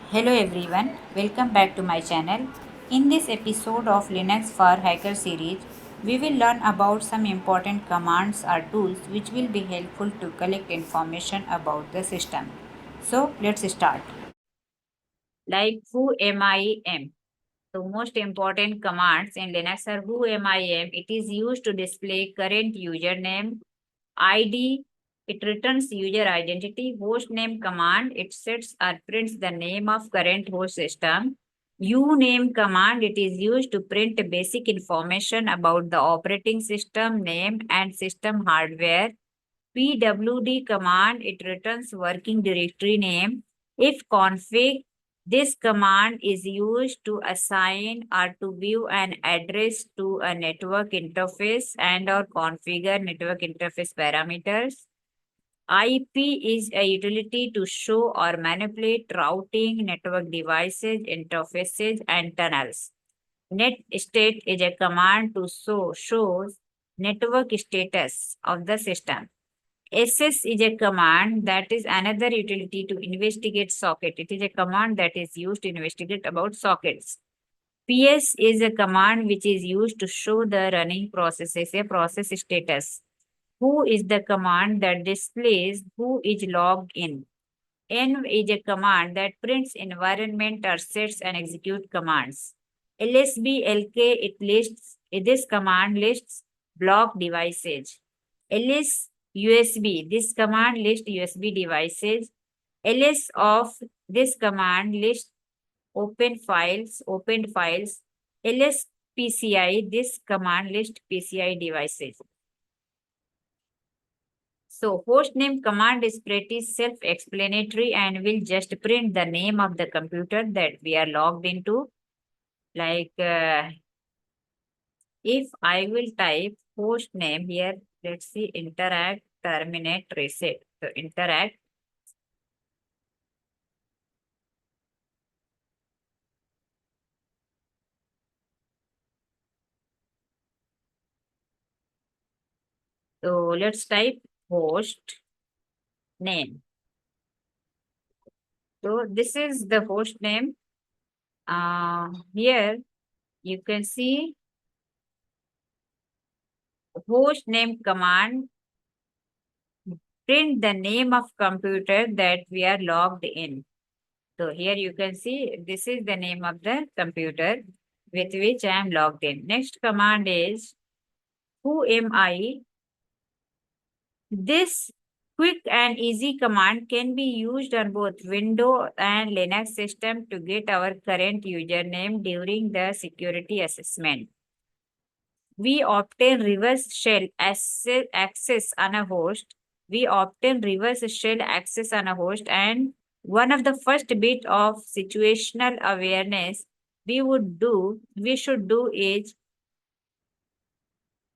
Hello everyone, welcome back to my channel. In this episode of Linux for Hacker series, we will learn about some important commands or tools which will be helpful to collect information about the system. So let's start. Like whoam. The most important commands in Linux are whoam. It is used to display current username, ID. It returns user identity. Host name command. It sets or prints the name of current host system. Uname command. It is used to print basic information about the operating system name and system hardware. PWD command. It returns working directory name. If config, this command is used to assign or to view an address to a network interface and or configure network interface parameters. IP is a utility to show or manipulate routing, network devices, interfaces, and tunnels. Net state is a command to shows network status of the system. SS is a command that is another utility to investigate socket. It is a command that is used to investigate about sockets. PS is a command which is used to show the running processes, a process status. Who is the command that displays who is logged in. Env is a command that prints environment or sets and execute commands. LSBLK, it lists, this command lists block devices. LSUSB, this command lists USB devices. LSOFF, this command lists opened files. LSPCI, this command lists PCI devices. So hostname command is pretty self-explanatory and will just print the name of the computer that we are logged into. Like if I will type hostname here, let's see, interact, terminate, reset. So interact. So let's type host name. So this is the host name. Here you can see host name command print the name of computer that we are logged in. So here you can see this is the name of the computer with which I am logged in. Next command is who am I? This quick and easy command can be used on both Windows and Linux system to get our current username during the security assessment. We obtain reverse shell access on a host. We obtain reverse shell access on a host, and one of the first bit of situational awareness we should do is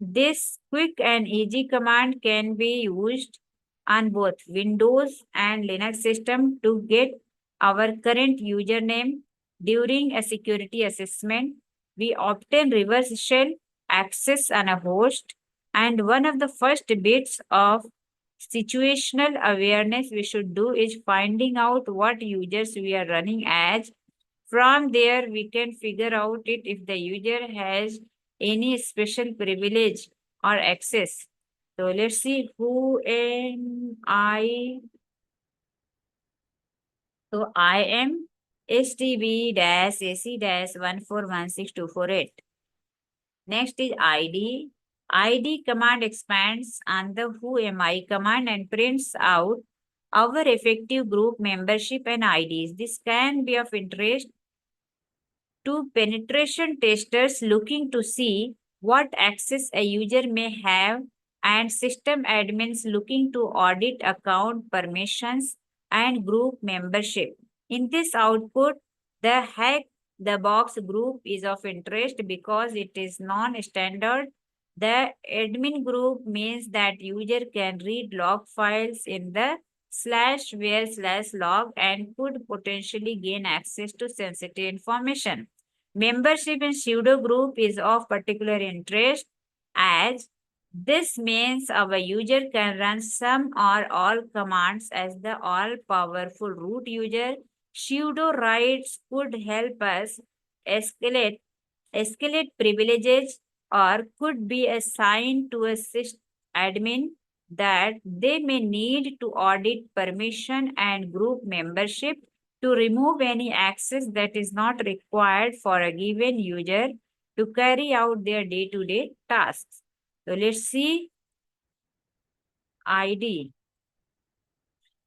this quick and easy command can be used on both Windows and Linux system to get our current username during a security assessment. We obtain reverse shell access on a host, and one of the first bits of situational awareness we should do is finding out what users we are running as. From there, we can figure out it if the user has any special privilege or access. So let's see who am I. So I am STB-AC-1416248. Next is ID. ID command expands on the who am I command and prints out our effective group membership and IDs. This can be of interest to penetration testers looking to see what access a user may have and system admins looking to audit account permissions and group membership. In this output, the hack the box group is of interest because it is non-standard. The admin group means that user can read log files in the /where/log and could potentially gain access to sensitive information. Membership in pseudo group is of particular interest as this means our user can run some or all commands as the all powerful root user Pseudo rights could help us escalate privileges or could be assigned to a admin that they may need to audit permission and group membership to remove any access that is not required for a given user to carry out their day-to-day tasks. So let's see ID.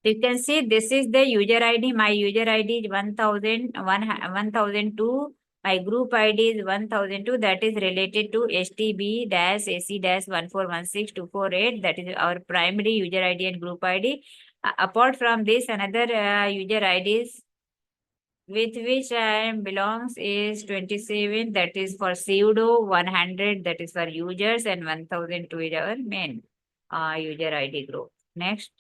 You can see this is the user ID. My user ID is 1002. My group ID is 1002. That is related to STB-AC-1416-248. That is our primary user ID and group ID. Apart from this, another user IDs with which I belongs is 27. That is for pseudo, 100. That is for users, and 1002 is our main user ID group. Next.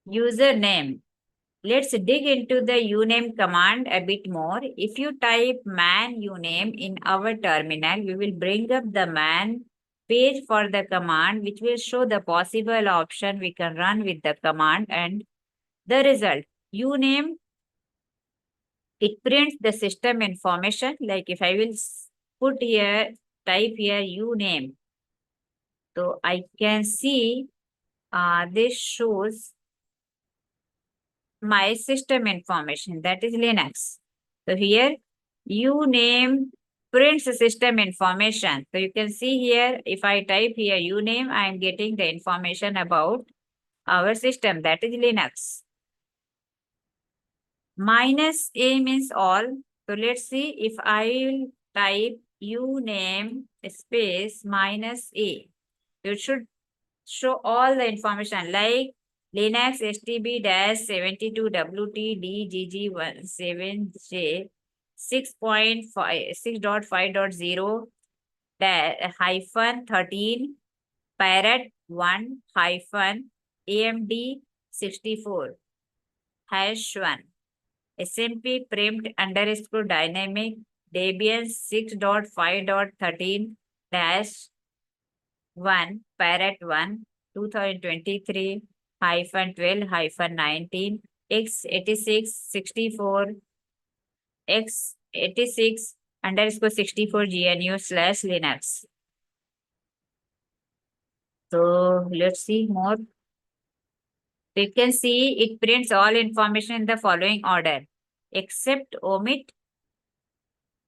Username. Let's dig into the uname command a bit more. If you type man uname in our terminal, we will bring up the man page for the command, which will show the possible option we can run with the command and the result. Uname, it prints the system information. Like if I will put here, type here uname. So I can see this shows my system information, that is Linux. So here uname prints the system information. So you can see here, if I type here uname, I am getting the information about our system, that is Linux. Minus A means all. So let's see if I will type uname space minus A. It should show all the information like Linux STB-72WT-DGG17J 6.5 hyphen 13 parrot 1 hyphen AMD 64 hash 1 SMP primed underscore dynamic Debian 6.5.13 dash 1 parrot 1 2023 hyphen 12 hyphen 19 x86 64 x86 underscore 64 GNU slash Linux. So let's see more. You can see it prints all information in the following order, except omit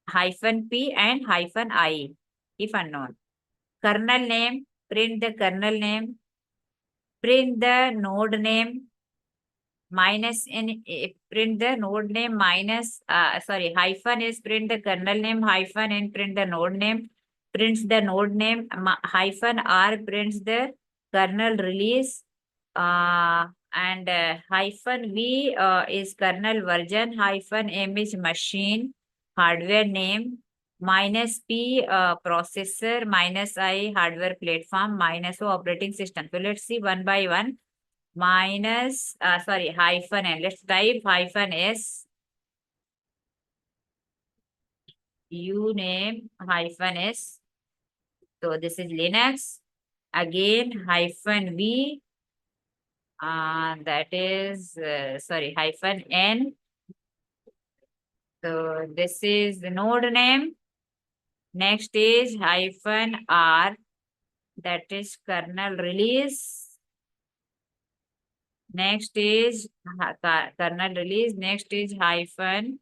hyphen P and hyphen I, if unknown. Kernel name, print the kernel name, print the node name, minus in print the node name minus sorry, hyphen is print the kernel name, hyphen and print the node name, prints the node name, hyphen R prints the kernel release, and hyphen V is kernel version, hyphen M is machine hardware name, minus P processor, minus I hardware platform, minus O operating system. So let's see one by one. Minus sorry, hyphen N. Let's type hyphen S uname hyphen S. So this is Linux. Again hyphen V, that is sorry, hyphen N. So this is the node name. Next is hyphen R, that is kernel release. Next is kernel release. Next is hyphen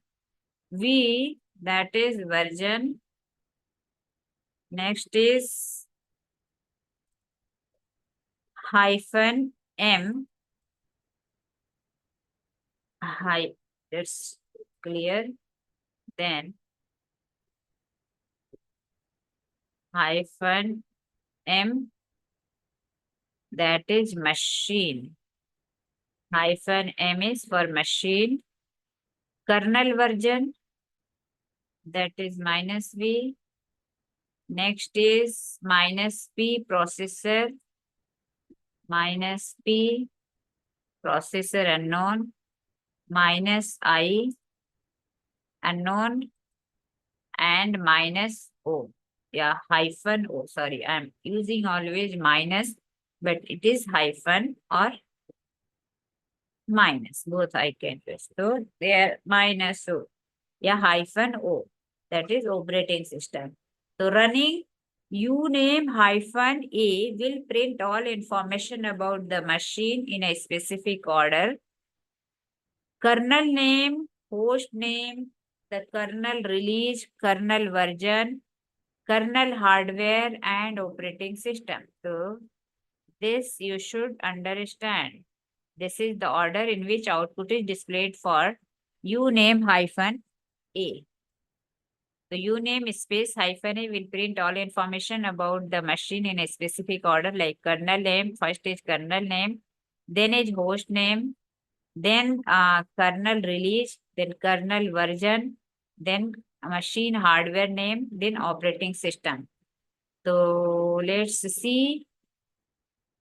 V, that is version. Next is hyphen M. That's clear. Then hyphen M, that is machine. Hyphen M is for machine. Kernel version, that is minus V. Next is minus P processor, minus P processor unknown, minus I unknown, and minus O. Yeah, hyphen O. Sorry, I'm using always minus, but it is hyphen or minus. Both I can use. So there minus O. Yeah, hyphen O. That is operating system. So running uname hyphen A will print all information about the machine in a specific order. Kernel name, host name, the kernel release, kernel version, kernel hardware, and operating system. So this you should understand. This is the order in which output is displayed for uname hyphen A. So uname space hyphen A will print all information about the machine in a specific order, like kernel name. First is kernel name, then is host name, then kernel release, then kernel version, then machine hardware name, then operating system. So let's see.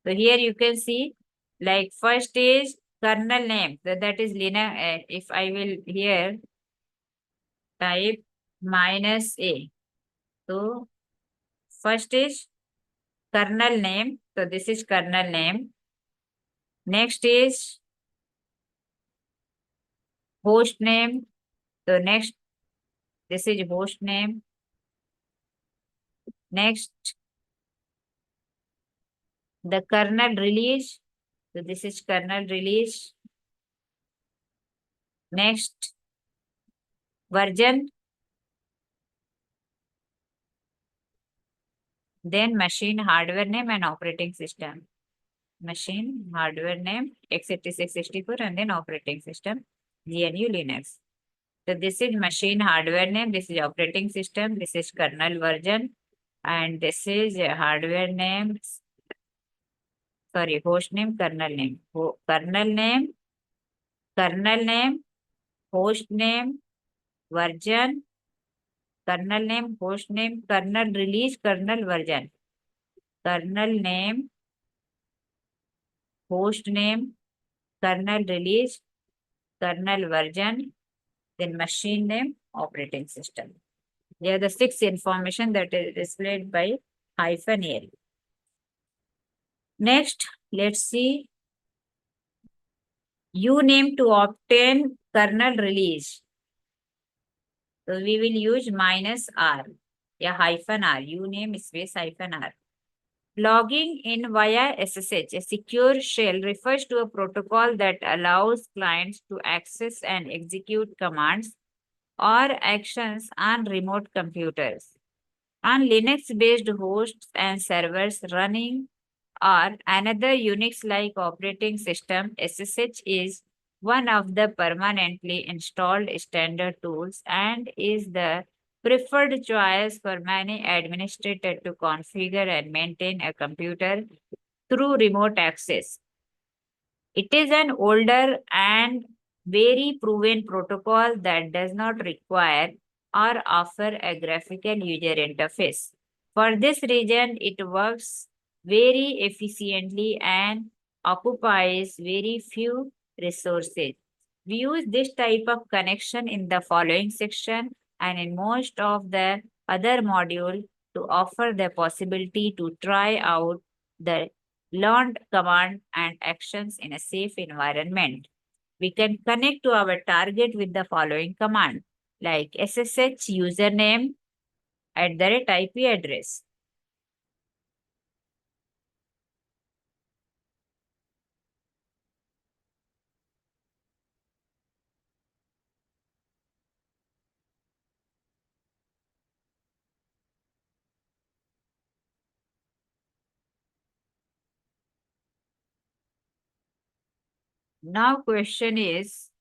So here you can see, like first is kernel name. So that is Linux. If I will here type minus A. So first is kernel name. So this is kernel name. Next is host name. So next, this is host name. Next, the kernel release. So this is kernel release. Next, version. Then machine hardware name and operating system. Machine hardware name x86-64 and then operating system GNU Linux. So this is machine hardware name, this is operating system, this is kernel version, and this is hardware name, sorry, host name, kernel name. Kernel name, host name, version, kernel name, host name, kernel release, kernel version. Kernel name, host name, kernel release, kernel version, then machine name, operating system. They are the 6 information that is displayed by hyphen L. Next, let's see uname to obtain kernel release. So we will use minus R, yeah, hyphen R, uname space hyphen R. Logging in via SSH, a secure shell, refers to a protocol that allows clients to access and execute commands or actions on remote computers. On Linux-based hosts and servers running or another Unix-like operating system, SSH is one of the permanently installed standard tools and is the preferred choice for many administrators to configure and maintain a computer through remote access. It is an older and very proven protocol that does not require or offer a graphical user interface. For this reason, it works very efficiently and occupies very few resources. We use this type of connection in the following section and in most of the other module to offer the possibility to try out the learned command and actions in a safe environment. We can connect to our target with the following command like SSH username at the rate IP address. Now question is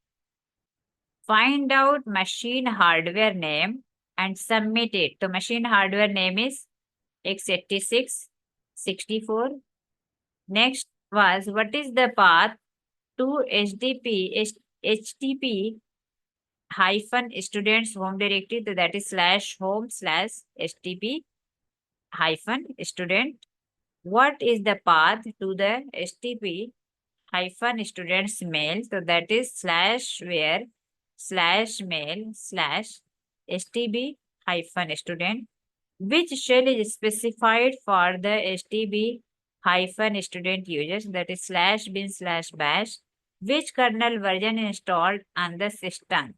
find out machine hardware name and submit it. So machine hardware name is x86 64. Next was what is the path to HTTP hyphen students home directory, so that is /home/HTTP hyphen student. What is the path to the HTTP hyphen students mail? So that is /where/mail/HTTP hyphen student. Which shell is specified for the stb hyphen student users, that is slash bin slash bash? Which kernel version installed on the system?